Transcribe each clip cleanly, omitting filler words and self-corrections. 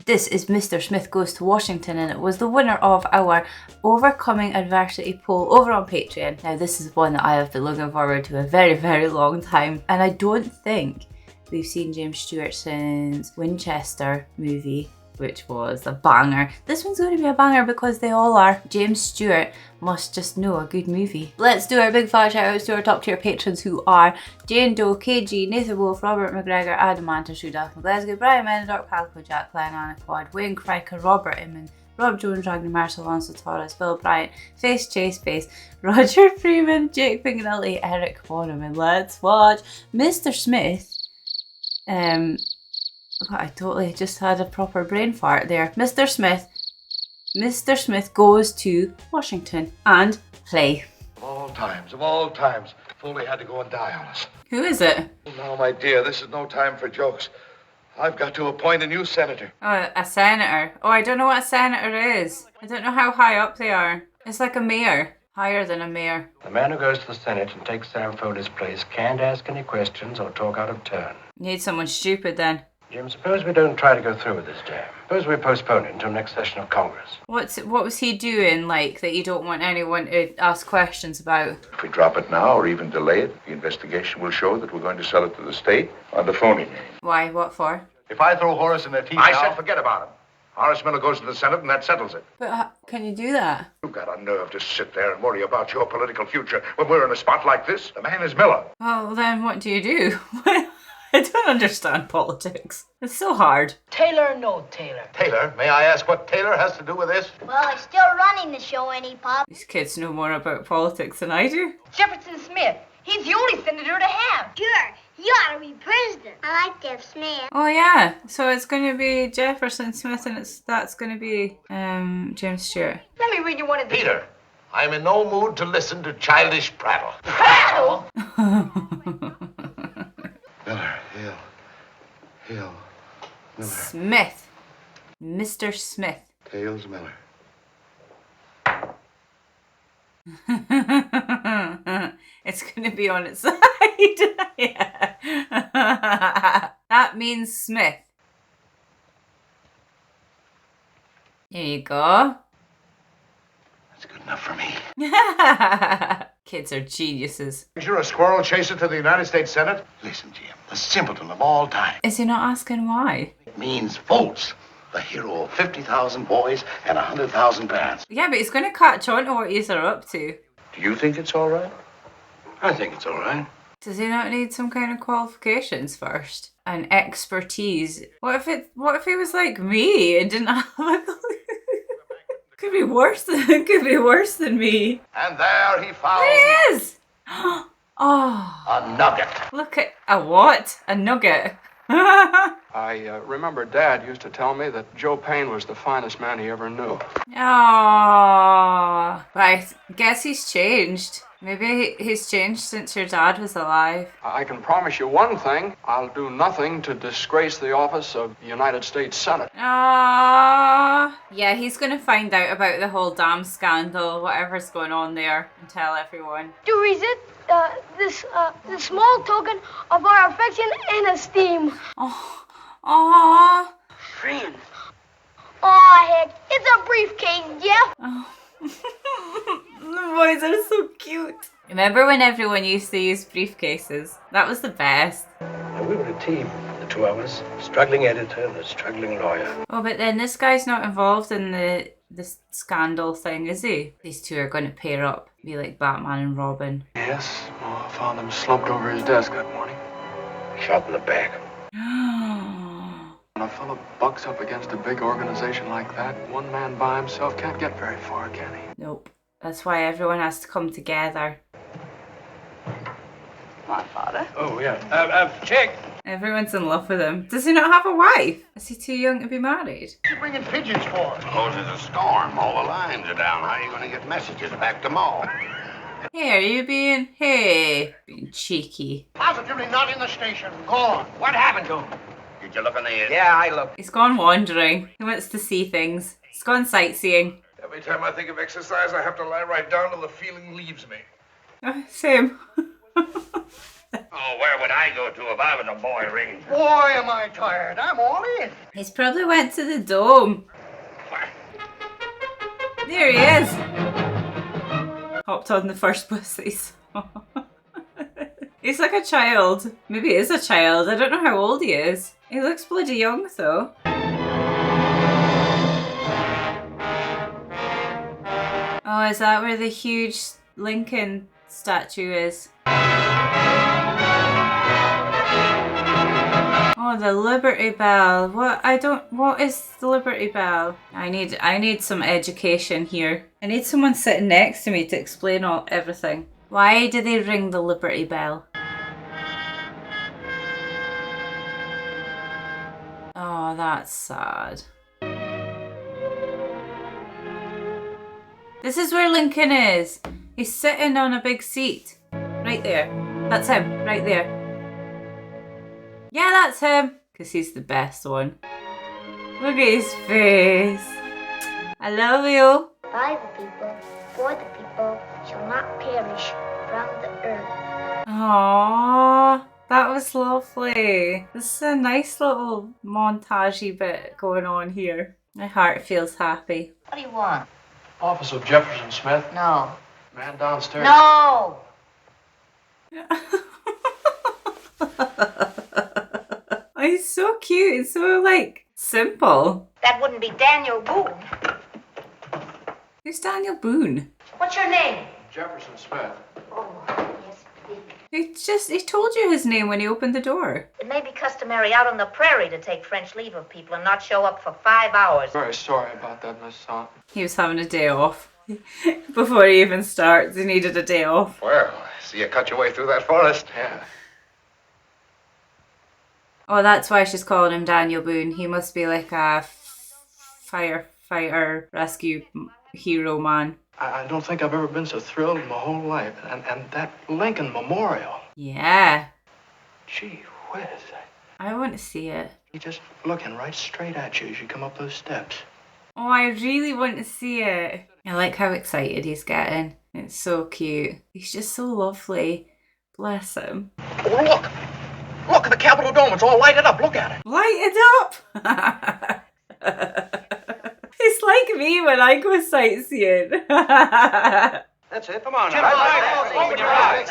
This is Mr. Smith Goes to Washington, and it was the winner of our Overcoming Adversity poll over on Patreon. Now, this is one that I have been looking forward to a very, very long time, and I don't think we've seen James Stewart since Winchester movie, which was a banger. This one's going to be a banger because they all are. James Stewart must just know a good movie. Let's do our big fat shout outs to our top tier patrons, who are Jane Doe, KG, Nathan Wolf, Robert McGregor, Adam Mantis, Daphne Glasgow, Brian Menador, Calico, Jack Glenn, Anna Quad, Wayne Criker, Robert Inman, Rob Jones, Ragnar Marcel, Alonso Torres, Bill Bryant, Face Chase Face, Roger Freeman, Jake Finganelli, Eric Bonham, and let's watch Mr. Smith. I totally just had a proper brain fart there. Mr. Smith goes to Washington and play. Of all times, Foley had to go and die on us. Who is it? Now, my dear, this is no time for jokes. I've got to appoint a new senator. Oh, a senator. Oh, I don't know what a senator is. I don't know how high up they are. It's like a mayor. Higher than a mayor. The man who goes to the Senate and takes Sam Foley's place can't ask any questions or talk out of turn. You need someone stupid then. Jim, suppose we don't try to go through with this jam. Suppose we postpone it until next session of Congress. What was he doing, like, that you don't want anyone to ask questions about? If we drop it now or even delay it, the investigation will show that we're going to sell it to the state on the phony name. Why? What for? If I throw Horace in their teeth I now... said forget about him. Horace Miller goes to the Senate and that settles it. But can you do that? You've got a nerve to sit there and worry about your political future when we're in a spot like this. The man is Miller. Well, then what do you do? I don't understand politics. It's so hard. Taylor or no Taylor? Taylor, may I ask what Taylor has to do with this? Well, he's still running the show, ain't he, Pop? These kids know more about politics than I do. Jefferson Smith. He's the only senator to have. Sure, he ought to be president. I like Jeff Smith. Oh yeah, so it's going to be Jefferson Smith, and that's going to be James Stewart. Let me read you one of these. Peter, I'm in no mood to listen to childish prattle. Prattle? Miller, Hill, Miller. Smith. Mr. Smith. Tails Miller. It's going to be on its side. Yeah. That means Smith. There you go. That's good enough for me. Kids are geniuses. You're a squirrel chaser to the United States Senate? Listen, Jim, the simpleton of all time. Is he not asking why? It means votes. The hero of 50,000 boys and 100,000 parents. Yeah, but he's going to catch on to what he's up to. Do you think it's all right? I think it's all right. Does he not need some kind of qualifications first? And expertise? What if he was like me and didn't have a clue? Could be worse than me. And there he found... There he is! Oh, a nugget. look at a what? A nugget. I remember Dad used to tell me that Joe Payne was the finest man he ever knew. Oh, but I guess he's changed. Maybe he's changed since your dad was alive. I can promise you one thing. I'll do nothing to disgrace the office of the United States Senate. Ah, yeah, he's gonna find out about the whole damn scandal, whatever's going on there, and tell everyone. To resent this small token of our affection and esteem. Oh, Friend. Aw, heck, it's a briefcase, Jeff. the boys are so cute. Remember when everyone used to use briefcases? That was the best. And we were a team, the two of us. Struggling editor and a struggling lawyer. Oh, but then this guy's not involved in the scandal thing, is he? These two are going to pair up, be like Batman and Robin. Yes, I found him slumped over his desk that morning. Shot in the back. When a fellow bucks up against a big organization like that, one man by himself can't get very far, can he? Nope. That's why everyone has to come together. My father. Oh, yeah. Chick! Everyone's in love with him. Does he not have a wife? Is he too young to be married? What are you bringing pigeons for? Suppose there's a storm. All the lines are down. How are you going to get messages back to Ma? Hey, are you being cheeky? Positively not in the station. Gone. What happened to him? Did you look in the air? Yeah, I looked. He's gone wandering. He wants to see things. He's gone sightseeing. Every time I think of exercise, I have to lie right down till the feeling leaves me. Same. Oh, where would I go to if I was a boy ranger? Boy, am I tired. I'm all in. He's probably went to the dome. There he is. Hopped on the first bus that he saw. He's like a child. Maybe he is a child. I don't know how old he is. He looks bloody young though. Oh, is that where the huge Lincoln statue is? Oh, the Liberty Bell. What is the Liberty Bell? I need some education here. I need someone sitting next to me to explain everything. Why do they ring the Liberty Bell? Oh, that's sad. This is where Lincoln is. He's sitting on a big seat. Right there. That's him. Right there. Yeah, that's him. Because he's the best one. Look at his face. I love you. By the people, for the people, shall not perish from the earth. Aww. That was lovely. This is a nice little montagey bit going on here. My heart feels happy. What do you want? Office of Jefferson Smith. No. Man downstairs. No! He's so cute. It's so, like, simple. That wouldn't be Daniel Boone. Who's Daniel Boone? What's your name? Jefferson Smith. Oh, yes, please. He told you his name when he opened the door. It may be customary out on the prairie to take French leave of people and not show up for 5 hours. Very sorry about that, Miss Salt. He was having a day off. Before he even starts, he needed a day off. Well, see you cut your way through that forest. Yeah. Oh, that's why she's calling him Daniel Boone. He must be like a firefighter, rescue hero man. I don't think I've ever been so thrilled in my whole life. And that Lincoln Memorial. Yeah. Gee whiz. I want to see it. He's just looking right straight at you as you come up those steps. Oh, I really want to see it. I like how excited he's getting. It's so cute. He's just so lovely. Bless him. Oh, look! Look at the Capitol Dome. It's all lighted up. Look at it. Light it up! It's like me when I go sightseeing. That's it. Come on now. Open your eyes.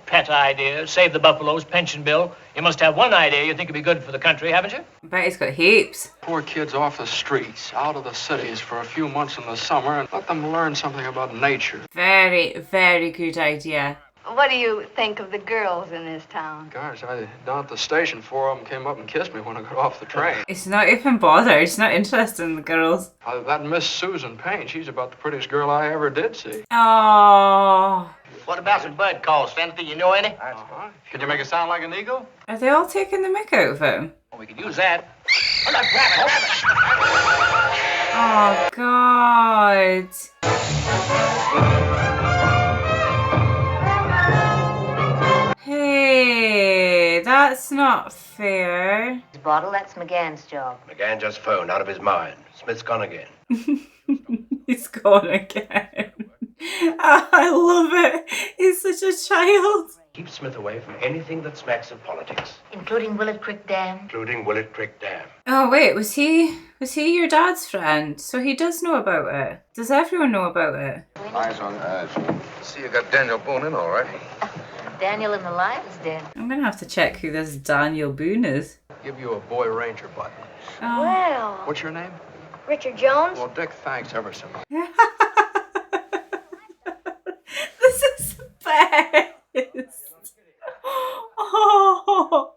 Pet idea, save the buffaloes, pension bill. You must have one idea you think would be good for the country, haven't you? I bet he's got heaps. Poor kids off the streets, out of the cities for a few months in the summer, and let them learn something about nature. Very, very good idea. What do you think of the girls in this town? Gosh, down at the station, 4 of them came up and kissed me when I got off the train. He's not even bothered. He's not interested in the girls. That Miss Susan Payne, she's about the prettiest girl I ever did see. Oh, What about some bird calls, Senator? You know any? That's fine. Could you make it sound like an eagle? are they all taking the mick out of him? Well, we could use that. Oh, God. Hey, that's not fair. Bottle, that's McGann's job. McGann just phoned out of his mind. Smith's gone again. He's gone again. I love it. He's such a child. Keep Smith away from anything that smacks of politics, Including Willett Creek Dam. including Willett Creek Dam. Oh wait, was he your dad's friend? So he does know about it. Does everyone know about it? Eyes on eyes. See, you got Daniel Boone in, all right. Daniel in the lion's den. I'm gonna have to check who this Daniel Boone is. Give you a boy ranger button. Oh. Well, What's your name? Richard Jones. Well, Dick, thanks ever so much. This is the best. Oh.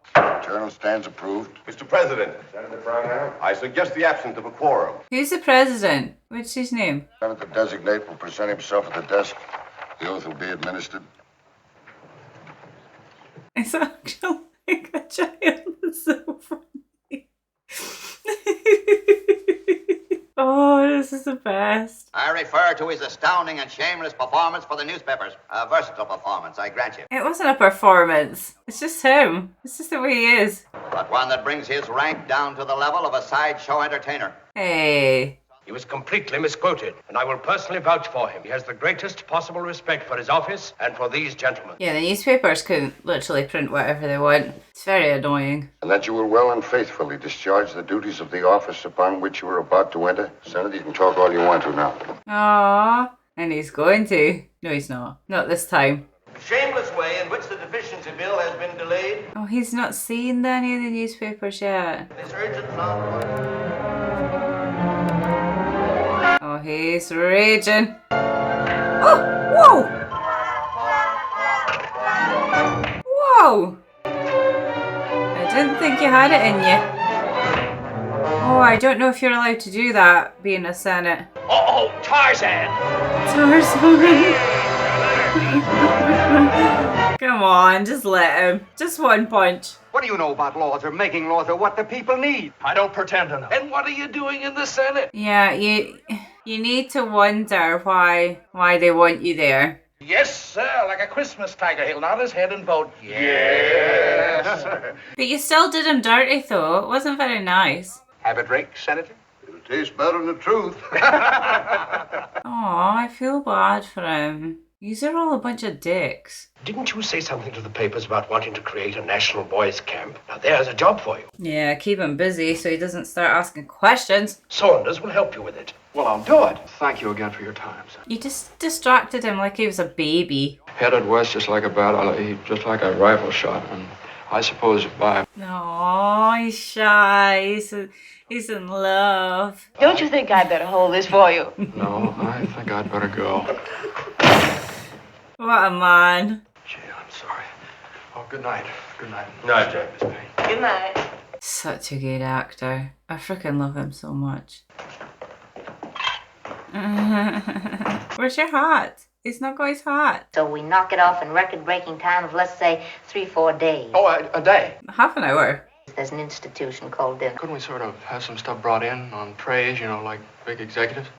Journal stands approved. Mr. President, Senator Brownell, I suggest the absence of a quorum. Who's the president? What's his name? Senator designate will present himself at the desk. The oath will be administered. It's actually like a child. It's so funny. Oh, this is the best. I refer to his astounding and shameless performance for the newspapers. A versatile performance, I grant you. It wasn't a performance. It's just him. It's just the way he is. But one that brings his rank down to the level of a sideshow entertainer. Hey, He was completely misquoted, and I will personally vouch for him. He has the greatest possible respect for his office and for these gentlemen. Yeah, the newspapers can literally print whatever they want. It's very annoying. And that you will well and faithfully discharge the duties of the office upon which you are about to enter. Senator, you can talk all you want to now. Aww. And he's going to. No, he's not. Not this time. Shameless way in which the deficiency bill has been delayed. Oh, he's not seen any of the newspapers yet. This urgent non. Oh, he's raging. Oh, whoa! Whoa! I didn't think you had it in you. Oh, I don't know if you're allowed to do that, being a Senate. Oh, Tarzan! Tarzan! Come on, just let him. Just one punch. What do you know about laws or making laws or what the people need? I don't pretend to know. And what are you doing in the Senate? Yeah, you need to wonder why they want you there. Yes, sir, like a Christmas tiger. He'll nod his head and vote yes. But you still did him dirty, though. It wasn't very nice. Have a drink, Senator? It'll taste better than the truth. Aw, I feel bad for him. These are all a bunch of dicks. Didn't you say something to the papers about wanting to create a national boys' camp? Now, there's a job for you. Yeah, keep him busy so he doesn't start asking questions. Saunders will help you with it. Well, I'll do it. Thank you again for your time, sir. You just distracted him like he was a baby. Headed west just like a bat, just like a rifle shot, and I suppose by... Aw, he's shy. He's in love. Don't you think I'd better hold this for you? No, I think I'd better go. What a man. Gee, I'm sorry. Oh, good night. Good night. Night, Jack. Miss Payne. Good night. Such a good actor. I freaking love him so much. Where's your hat? He's not got his hat. So we knock it off in record-breaking time of, let's say, 3-4 days. Oh, a day. Half an hour. There's an institution called dinner. Couldn't we sort of have some stuff brought in on trays, like big executives?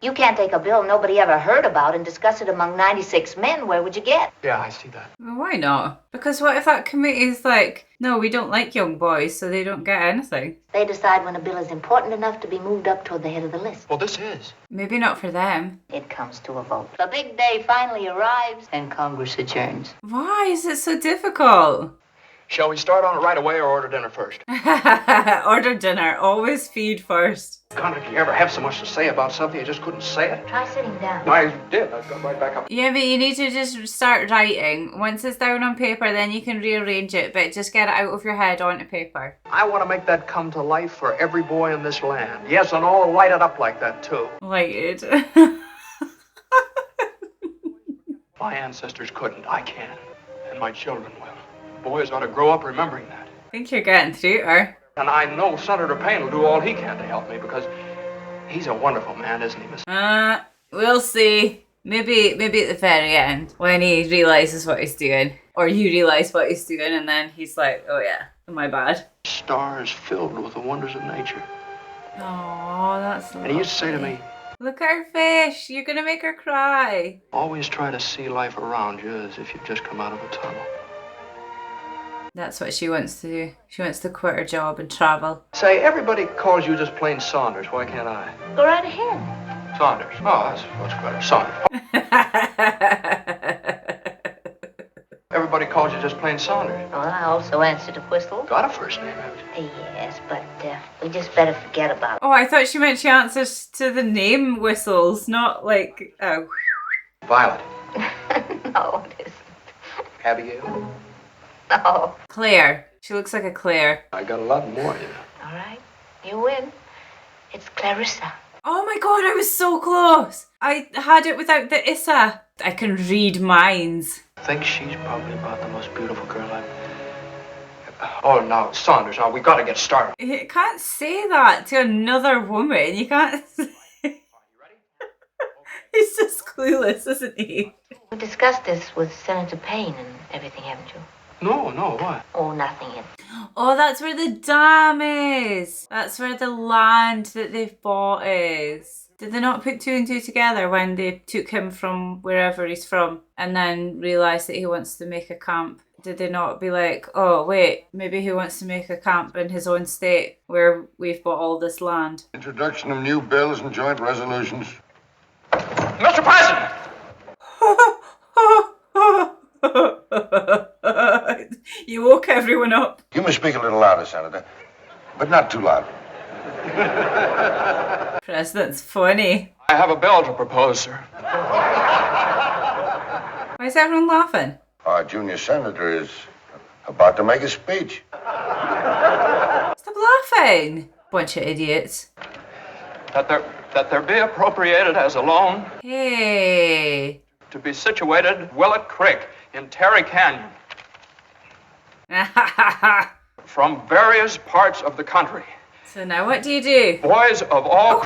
You can't take a bill nobody ever heard about and discuss it among 96 men. Where would you get? Yeah, I see that. Well, why not? Because what if that committee is like, no, we don't like young boys, so they don't get anything? They decide when a bill is important enough to be moved up toward the head of the list. Well, this is. Maybe not for them. It comes to a vote. The big day finally arrives and Congress adjourns. Why is it so difficult? Shall we start on it right away or order dinner first? Order dinner. Always feed first. Conrad, you ever have so much to say about something you just couldn't say it? Try sitting down. I did. I got right back up. Yeah, but you need to just start writing. Once it's down on paper, then you can rearrange it, but just get it out of your head onto paper. I want to make that come to life for every boy in this land. Yes, and all light it up like that, too. Lighted. My ancestors couldn't. I can. And my children will. Boys ought to grow up remembering that. I think you're getting through her. And I know Senator Payne will do all he can to help me because he's a wonderful man, isn't he, Miss? We'll see. Maybe at the very end when he realizes what he's doing, or you realize what he's doing, and then he's like, "Oh yeah, my bad." Stars filled with the wonders of nature. Oh, that's lovely. And he used to say to me, "Look at her fish. You're gonna make her cry." always try to see life around you as if you've just come out of a tunnel. That's what she wants to do. She wants to quit her job and travel. Say, everybody calls you just plain Saunders. Why can't I? Go right ahead. Saunders. Oh, that's much better. Saunders. Everybody calls you just plain Saunders. Well, I also answer to Whistle. Got a first name, haven't you? Yes, but we just better forget about it. Oh, I thought she meant she answers to the name Whistles, not like, oh. Violet. No, it isn't. Abigail. No. Claire. She looks like a Claire. I got a lot more, All right, you win. It's Clarissa. Oh my god, I was so close. I had it without the Issa. I can read minds. I think she's probably about the most beautiful girl I've... Oh, now, Saunders, now, we got to get started. You can't say that to another woman. You can't say... He's just clueless, isn't he? You discussed this with Senator Payne and everything, haven't you? No, what? Oh, nothing. Oh, that's where the dam is. That's where the land that they've bought is. Did they not put two and two together when they took him from wherever he's from and then realised that he wants to make a camp? Did they not be like, oh, wait, maybe he wants to make a camp in his own state where we've bought all this land? Introduction of new bills and joint resolutions. Mr. President! You woke everyone up. You must speak a little louder, Senator, but not too loud. President's funny. I have a bill to propose, sir. Why is everyone laughing? Our junior senator is about to make a speech. Stop laughing, bunch of idiots. That there be appropriated as a loan Hey. to be situated at Willett Creek in Terry Canyon from various parts of the country. So now what do you do? Boys of all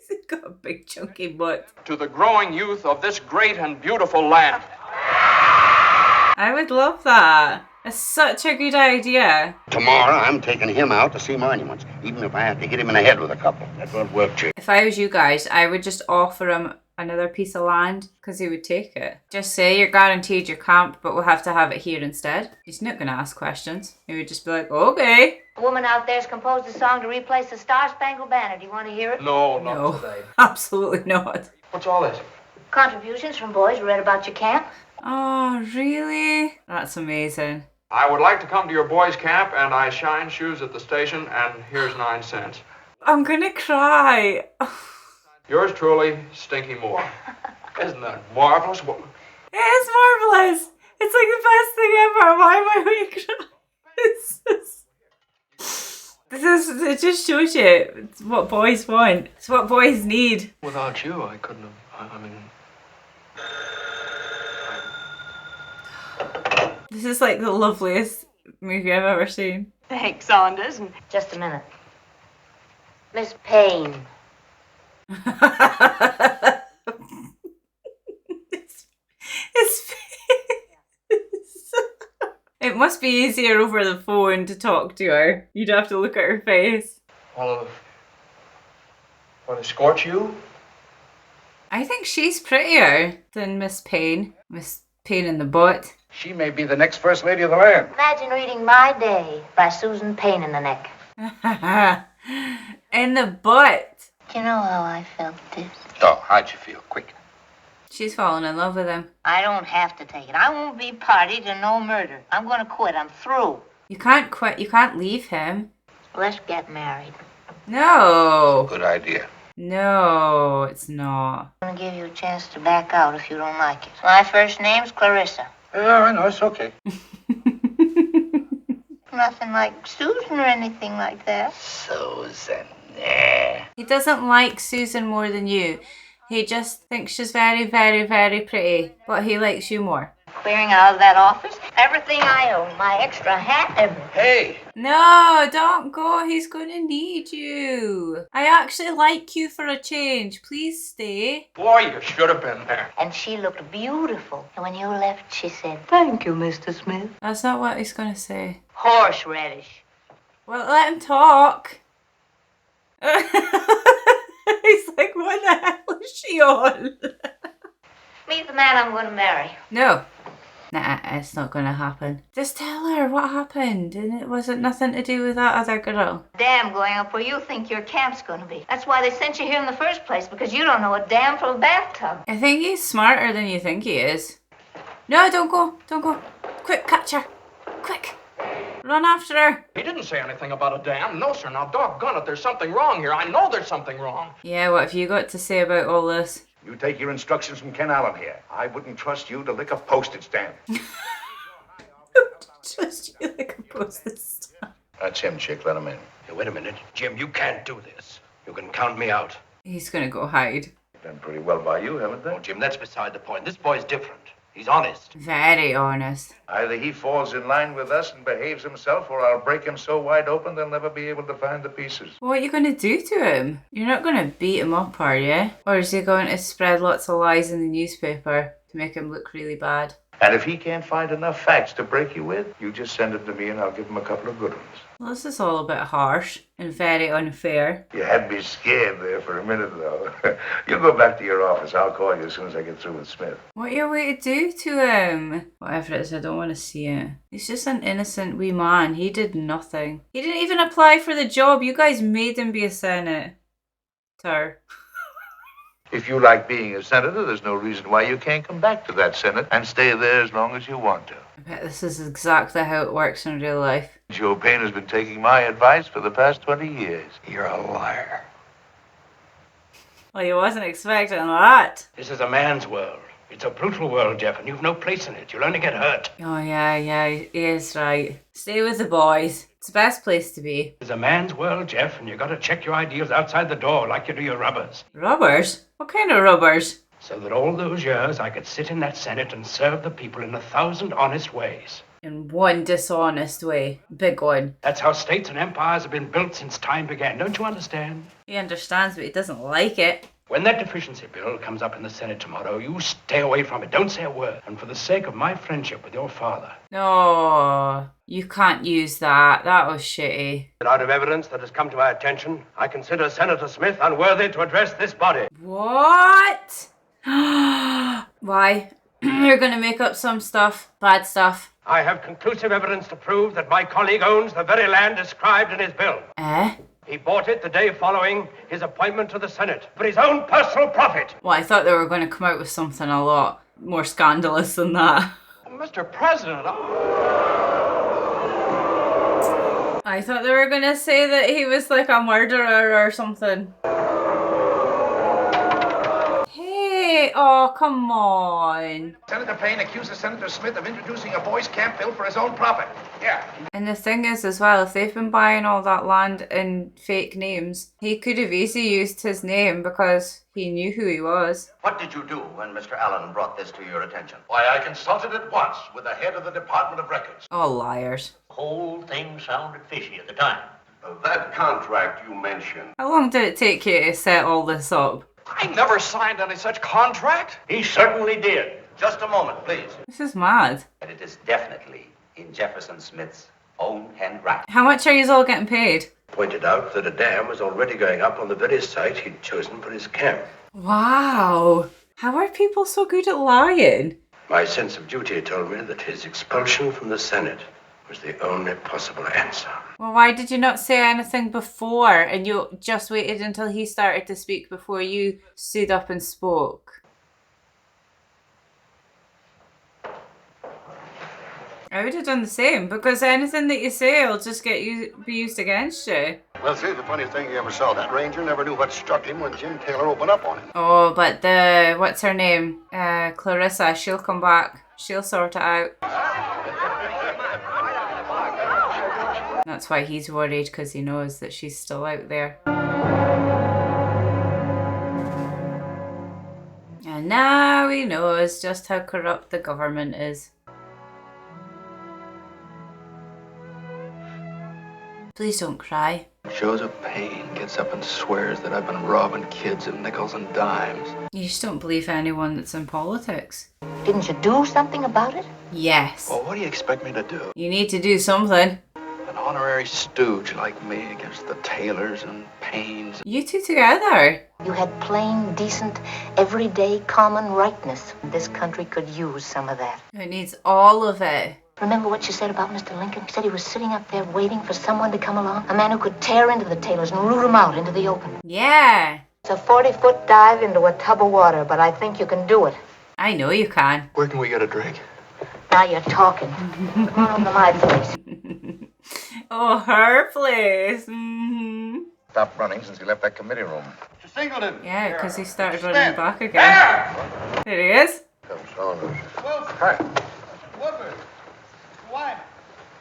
He's got a big chunky butt. to the growing youth of this great and beautiful land. I would love that. It's such a good idea. Tomorrow, I'm taking him out to see monuments, even if I have to hit him in the head with a couple. That won't work, Chick. If I was you guys, I would just offer him another piece of land because he would take it. Just say you're guaranteed your camp, but we'll have to have it here instead. He's not going to ask questions. He would just be like, okay. A woman out there's composed a song to replace the Star Spangled Banner. Do you want to hear it? No, not today. Absolutely not. What's all this? Contributions from boys who read about your camp. Oh, really? That's amazing. I would like to come to your boys' camp, and I shine shoes at the station, and here's 9 cents. I'm going to cry. Yours truly, Stinky Moore. Isn't that marvelous? It is marvelous. It's like the best thing ever. Why am I going to cry? It just shows you it's what boys want. It's what boys need. Without you, I couldn't have. I mean. This is like the loveliest movie I've ever seen. Thanks, Saunders. Just a minute. Miss Payne. It must be easier over the phone to talk to her. You'd have to look at her face. Well, escort you? I think she's prettier than Miss Payne. Miss Payne in the butt. She may be the next First Lady of the land. Imagine reading My Day by Susan Payne in the neck. In the butt. Do you know how I felt this? Oh, how'd you feel? Quick. She's fallen in love with him. I don't have to take it. I won't be party to no murder. I'm going to quit. I'm through. You can't quit. You can't leave him. Let's get married. No. Good idea. No, it's not. I'm going to give you a chance to back out if you don't like it. My first name's Clarissa. Yeah, I know. It's okay. Nothing like Susan or anything like that. Susan. He doesn't like Susan more than you. He just thinks she's very, very, very pretty. But he likes you more. Clearing out of that office, everything I own, my extra hat, everything. Hey! No, don't go. He's going to need you. I actually like you for a change. Please stay. Boy, you should have been there. And she looked beautiful. And when you left, she said, "Thank you, Mr. Smith." That's not what he's going to say. Horseradish. Well, let him talk. He's like, what the hell is she on? Meet the man I'm going to marry. No. Nah, it's not going to happen. Just tell her what happened. And it wasn't nothing to do with that other girl. Dam going up where you think your camp's going to be. That's why they sent you here in the first place, because you don't know a dam from a bathtub. I think he's smarter than you think he is. No, don't go. Don't go. Quick, catch her. Quick. Run after her. He didn't say anything about a dam. No, sir. Now, doggone it, there's something wrong here. I know there's something wrong. Yeah, what have you got to say about all this? You take your instructions from Ken Allen here. I wouldn't trust you to lick a postage stamp. Trust you like a postage stamp. That's him, Chick. Let him in. Hey, wait a minute. Jim, you can't do this. You can count me out. He's gonna go hide. Done pretty well by you, haven't they? Oh, Jim, that's beside the point. This boy's different. He's honest. Very honest. Either he falls in line with us and behaves himself, or I'll break him so wide open they'll never be able to find the pieces. What are you gonna do to him? You're not gonna beat him up, are you? Or is he going to spread lots of lies in the newspaper to make him look really bad? And if he can't find enough facts to break you with, you just send it to me and I'll give him a couple of good ones. Well, this is all a bit harsh and very unfair. You had me scared there for a minute, though. You go back to your office. I'll call you as soon as I get through with Smith. What are you way to do to him? Whatever it is, I don't want to see it. He's just an innocent wee man. He did nothing. He didn't even apply for the job. You guys made him be a senator. If you like being a senator, there's no reason why you can't come back to that Senate and stay there as long as you want to. I bet this is exactly how it works in real life. Joe Payne has been taking my advice for the past 20 years. You're a liar. Well, you wasn't expecting that. This is a man's world. It's a brutal world, Jeff, and you've no place in it. You'll only get hurt. Oh, yeah, he is right. Stay with the boys. It's the best place to be. It's a man's world, Jeff, and you got to check your ideals outside the door like you do your rubbers. Rubbers? What kind of rubbers? So that all those years I could sit in that Senate and serve the people in 1,000 honest ways. In one dishonest way. Big one. That's how states and empires have been built since time began. Don't you understand? He understands, but he doesn't like it. When that deficiency bill comes up in the Senate tomorrow, you stay away from it. Don't say a word. And for the sake of my friendship with your father. No, you can't use that. That was shitty. Out of evidence that has come to my attention, I consider Senator Smith unworthy to address this body. What? Why? You're gonna make up some stuff. Bad stuff. I have conclusive evidence to prove that my colleague owns the very land described in his bill. Eh? He bought it the day following his appointment to the Senate for his own personal profit. Well, I thought they were going to come out with something a lot more scandalous than that. Mr. President, I thought they were going to say that he was like a murderer or something. Hey, oh, come on. Senator Payne accuses Senator Smith of introducing a boys' camp bill for his own profit. Yeah. And the thing is as well, if they've been buying all that land in fake names, he could have easily used his name because he knew who he was. What did you do when Mr. Allen brought this to your attention? Why, I consulted at once with the head of the Department of Records. Oh, liars. The whole thing sounded fishy at the time. That contract you mentioned. How long did it take you to set all this up? I never signed any such contract. He certainly did. Just a moment, please. This is mad. And it is definitely in Jefferson Smith's own handwriting. How much are you all getting paid? Pointed out that a dam was already going up on the very site he'd chosen for his camp. Wow. How are people so good at lying? My sense of duty told me that his expulsion from the Senate was the only possible answer. Well, why did you not say anything before and you just waited until he started to speak before you stood up and spoke? I would have done the same because anything that you say will just be used against you. Well, see, the funny thing you ever saw, that ranger never knew what struck him when Jim Taylor opened up on him. Oh, but what's her name? Clarissa, she'll come back. She'll sort it out. That's why he's worried, because he knows that she's still out there. And now he knows just how corrupt the government is. Please don't cry. Joseph Payne gets up and swears that I've been robbing kids of nickels and dimes. You just don't believe anyone that's in politics. Didn't you do something about it? Yes. Well, what do you expect me to do? You need to do something. An honorary stooge like me against the Taylors and Paynes. You two together. You had plain, decent, everyday common rightness. This country could use some of that. It needs all of it. Remember what you said about Mr. Lincoln? You said he was sitting up there waiting for someone to come along? A man who could tear into the Taylors and root them out into the open. Yeah. It's a 40-foot dive into a tub of water, but I think you can do it. I know you can. Where can we get a drink? Now you're talking. Come on over to my place. Oh, her place. Mm-hmm. Stopped running since he left that committee room. Singleton. Yeah, because he started running back again. There he is. Comes Saunders. Hi. Woodward. Why?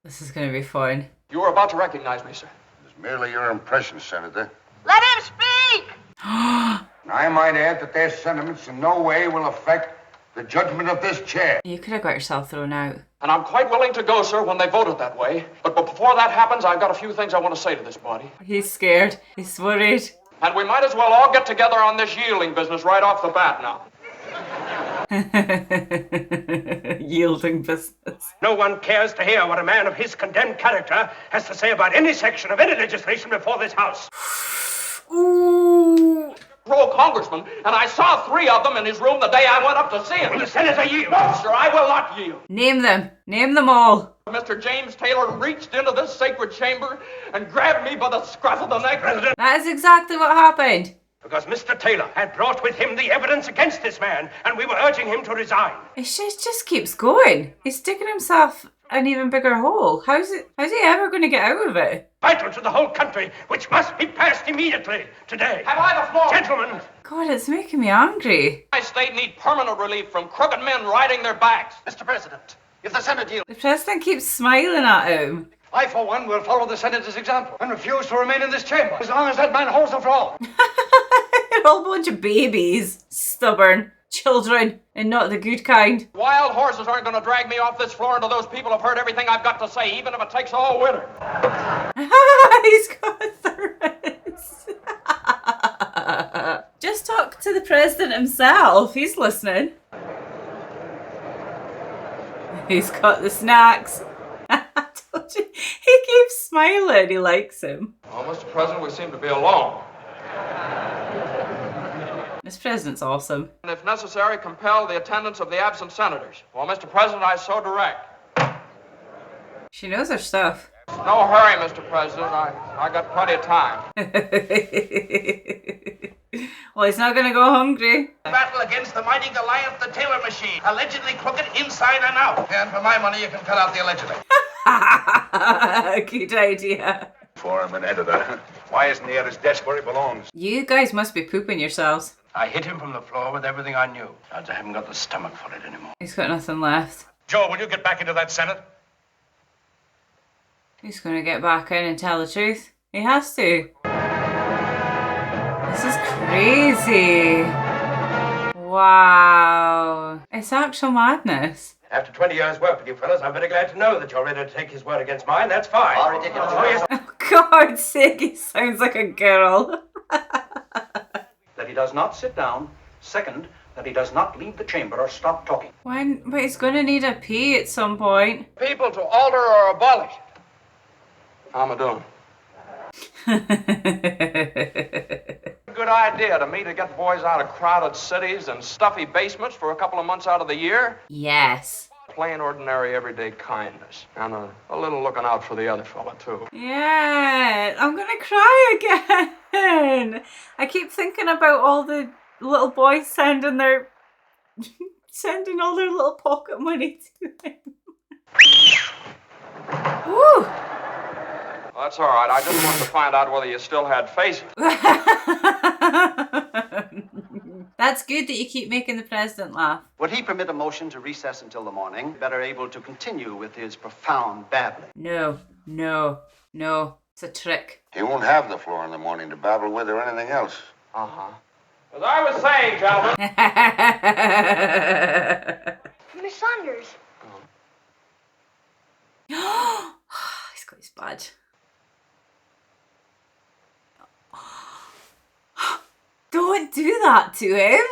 This is going to be fun. You were about to recognize me, sir. It's merely your impression, Senator. Let him speak! I might add that their sentiments in no way will affect the judgment of this chair. You could have got yourself thrown out. And I'm quite willing to go, sir, when they voted that way. But before that happens, I've got a few things I want to say to this body. He's scared. He's worried. And we might as well all get together on this yielding business right off the bat now. unyielding business. No one cares to hear what a man of his condemned character has to say about any section of any legislation before this House. Ooh. Row congressman, and I saw 3 of them in his room the day I went up to see him. Will the senator yield? No, sir, I will not yield. Name them. Name them all. Mr. James Taylor reached into this sacred chamber and grabbed me by the scruff of the neck. President. That is exactly what happened. Because Mr. Taylor had brought with him the evidence against this man, and we were urging him to resign. It just keeps going. He's digging himself an even bigger hole. How's he ever going to get out of it? Vital to the whole country, which must be passed immediately, today. Have I the floor? Gentlemen. God, it's making me angry. My state need permanent relief from crooked men riding their backs. Mr. President, if the Senate yields... The president keeps smiling at him. I, for one, will follow the Senator's example and refuse to remain in this chamber as long as that man holds the floor. They're all a bunch of babies. Stubborn. Children. And not the good kind. Wild horses aren't going to drag me off this floor until those people have heard everything I've got to say, even if it takes all winter. He's got threats. Just talk to the president himself. He's listening. He's got the snacks. I told you. He keeps smiling. He likes him. Well, Mr. President, we seem to be alone. This president's awesome. And if necessary, compel the attendance of the absent senators. Well, Mr. President, I so direct. She knows her stuff. No hurry, Mr. President. I got plenty of time. Well, he's not going to go hungry. Battle against the mighty Goliath, the Taylor machine. Allegedly crooked inside and out. And for my money, you can cut out the allegedly. Good idea. For him, an editor. Why isn't he at his desk where he belongs? You guys must be pooping yourselves. I hit him from the floor with everything I knew. I haven't got the stomach for it anymore. He's got nothing left. Joe, will you get back into that Senate? He's going to get back in and tell the truth. He has to. This is crazy. Wow. It's actual madness. After 20 years' work with you fellas, I'm very glad to know that you're ready to take his word against mine. That's fine. All ridiculous. Oh, yes. Oh, God's sake, he sounds like a girl. That he does not sit down. Second, that he does not leave the chamber or stop talking. But he's going to need a pee at some point. People to alter or abolish it. How am I doing? Good idea to me to get boys out of crowded cities and stuffy basements for a couple of months out of the year. Yes. Plain, ordinary, everyday kindness. And a little looking out for the other fella, too. Yeah, I'm going to cry again. I keep thinking about all the little boys sending all their little pocket money to him. Woo! Well, that's all right. I just wanted to find out whether you still had faces. That's good that you keep making the president laugh. Would he permit a motion to recess until the morning, better able to continue with his profound babbling? No. It's a trick. He won't have the floor in the morning to babble with or anything else. Uh-huh. As I was saying, gentlemen. Miss Saunders. He's got his badge. Don't do that to him.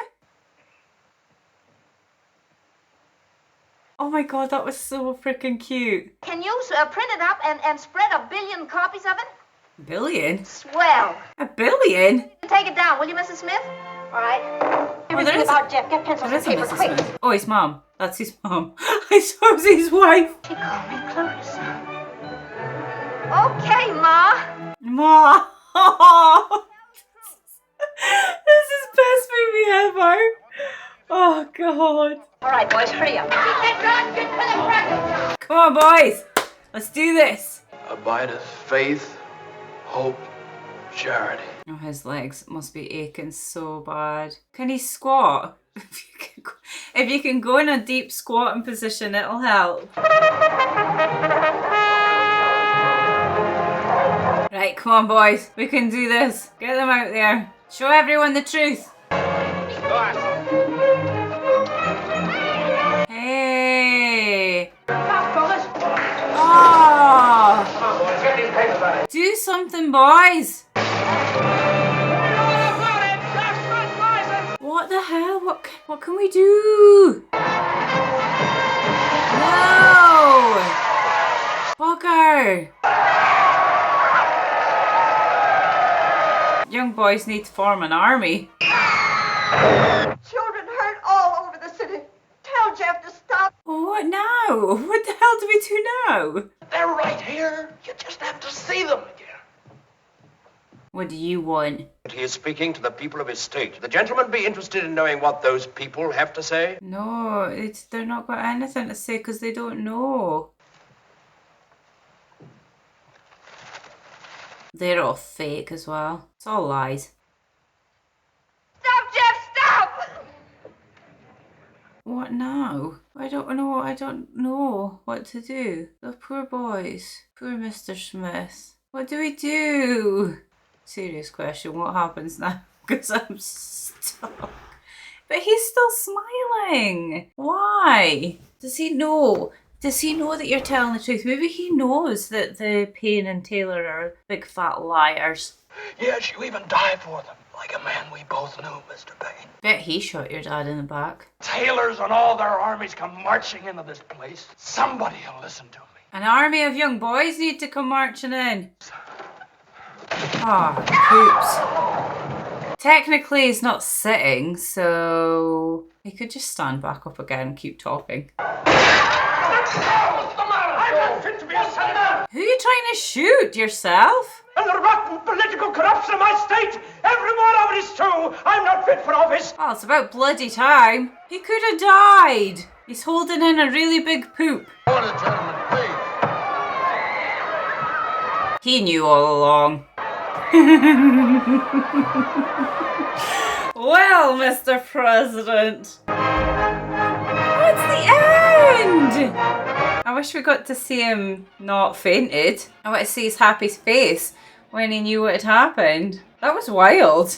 Oh my God, that was so freaking cute. Can you print it up and spread 1 billion copies of it? Billion? Swell. 1 billion? Take it down, will you, Mrs. Smith? All right. Everything about Jeff. Get pencils There and is a paper, Mrs. quick. Smith. Oh, his mom. That's his mom. I suppose his wife. She called me Clarissa. Okay, Ma. Ma. This is best movie ever. Oh, God. All right, boys, hurry up. Come on, boys. Let's do this. Abideth faith, hope, charity. Oh, his legs must be aching so bad. Can he squat? If you can go in a deep squatting position, it'll help. Right, come on, boys. We can do this. Get them out there. Show everyone the truth. Hey. Oh. Do something, boys. What the hell? What can we do? Taylor! Young boys need to form an army. Children hurt all over the city. Tell Jeff to stop. What now? What the hell do we do now? They're right here. You just have to see them again. What do you want? He is speaking to the people of his state. The gentleman be interested in knowing what those people have to say? No, they're not got anything to say because they don't know. They're all fake as well. It's all lies. Stop, Jeff, stop! What now? I don't know what to do. The poor boys. Poor Mr. Smith. What do we do? Serious question. What happens now? Because I'm stuck. But he's still smiling. Why? Does he know? Does he know that you're telling the truth? Maybe he knows that the Payne and Taylor are big fat liars. Yes, you even die for them, like a man we both knew, Mr. Payne. Bet he shot your dad in the back. Taylors and all their armies come marching into this place. Somebody will listen to me. An army of young boys need to come marching in. Ah, poops. Technically he's not sitting, so he could just stand back up again and keep talking. What's the matter? I'm not fit to be a senator. Who are you trying to shoot? Yourself? And the rotten political corruption of my state. Every word of it is true. I'm not fit for office. Oh, it's about bloody time. He could have died. He's holding in a really big poop. Order, gentlemen, please. He knew all along. Well, Mr. President. Oh, it's the end! I wish we got to see him not fainted. I want to see his happy face when he knew what had happened. That was wild.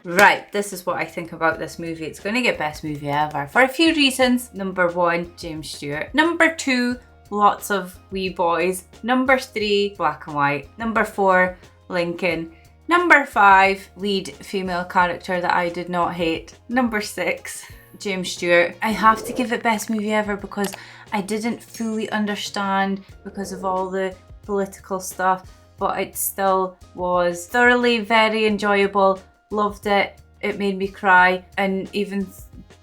Right, this is what I think about this movie. It's going to get best movie ever for a few reasons. Number 1, James Stewart. Number 2, lots of wee boys. Number 3, black and white. Number 4, Lincoln. Number 5, lead female character that I did not hate. Number 6, James Stewart. I have to give it best movie ever because I didn't fully understand because of all the political stuff, but it still was thoroughly very enjoyable. Loved it. It made me cry, and even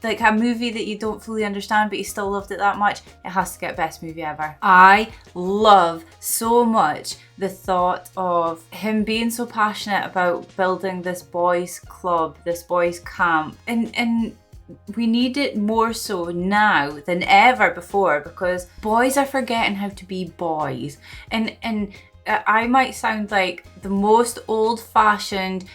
like a movie that you don't fully understand but you still loved it that much, it has to get best movie ever. I love so much the thought of him being so passionate about building this boys club, this boys camp, and we need it more so now than ever before because boys are forgetting how to be boys, and I might sound like the most old-fashioned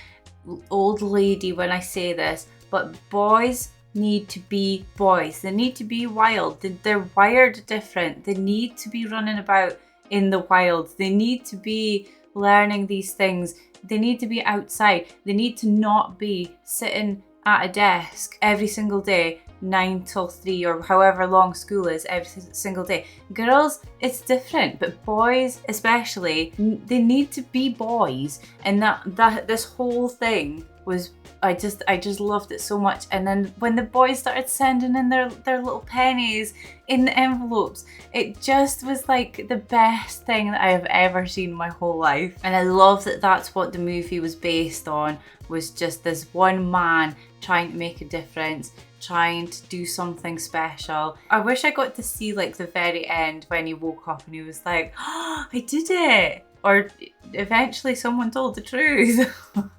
old lady when I say this, but boys need to be boys. They need to be wild. They're wired different. They need to be running about in the wild. They need to be learning these things. They need to be outside. They need to not be sitting at a desk every single day, 9 till 3 or however long school is every single day. Girls, it's different, but boys especially, they need to be boys. And that this whole thing was, I just loved it so much. And then when the boys started sending in their little pennies in the envelopes, it just was like the best thing that I have ever seen in my whole life. And I love that that's what the movie was based on, was just this one man trying to make a difference, trying to do something special. I wish I got to see like the very end when he woke up and he was like, oh, I did it. Or eventually someone told the truth.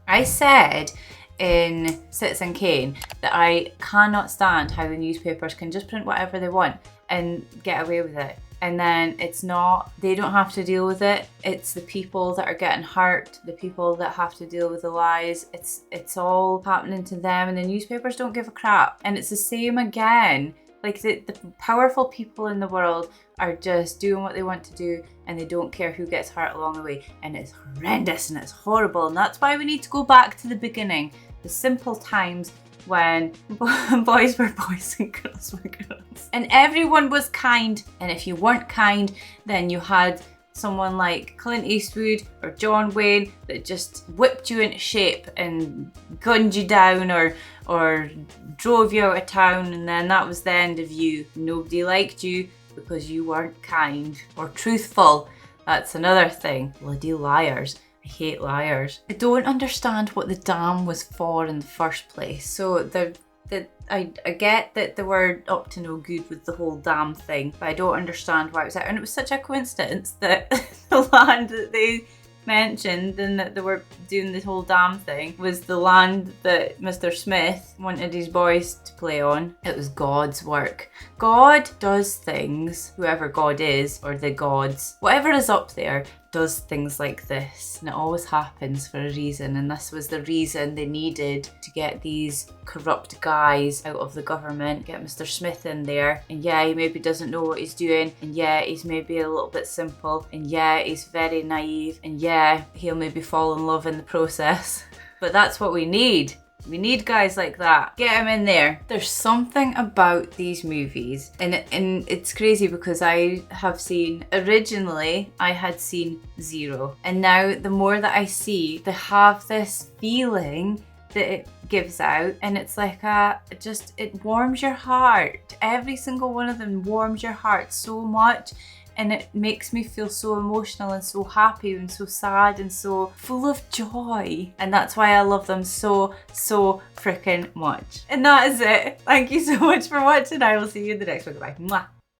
I said in Citizen Kane that I cannot stand how the newspapers can just print whatever they want and get away with it. And then it's not, they don't have to deal with it. It's the people that are getting hurt, the people that have to deal with the lies. It's all happening to them, and the newspapers don't give a crap. And it's the same again. Like the powerful people in the world are just doing what they want to do, and they don't care who gets hurt along the way. And it's horrendous and it's horrible. And that's why we need to go back to the beginning, the simple times when boys were boys and girls were girls. And everyone was kind. And if you weren't kind, then you had someone like Clint Eastwood or John Wayne that just whipped you into shape and gunned you down or drove you out of town, and then that was the end of you. Nobody liked you because you weren't kind or truthful That's another thing. Bloody liars. I hate liars. I don't understand what the dam was for in the first place. So I get that they were up to no good with the whole dam thing, but I don't understand why it was there. And it was such a coincidence that the land that they mentioned and that they were doing this whole dam thing was the land that Mr. Smith wanted his boys to play on. It was God's work. God does things, whoever God is, or the gods, whatever is up there, does things like this, and it always happens for a reason, and this was the reason they needed to get these corrupt guys out of the government, get Mr. Smith in there, and yeah, he maybe doesn't know what he's doing, and yeah, he's maybe a little bit simple, and yeah, he's very naive, and yeah, he'll maybe fall in love in the process, but that's what we need. We need guys like that. Get him in there. There's something about these movies, and it's crazy because I have seen, originally I had seen 0, and now the more that I see, they have this feeling that it gives out, and it's like it warms your heart. Every single one of them warms your heart so much. And it makes me feel so emotional and so happy and so sad and so full of joy. And that's why I love them so freaking much. And that is it. Thank you so much for watching. I will see you in the next one. Goodbye. Mwah.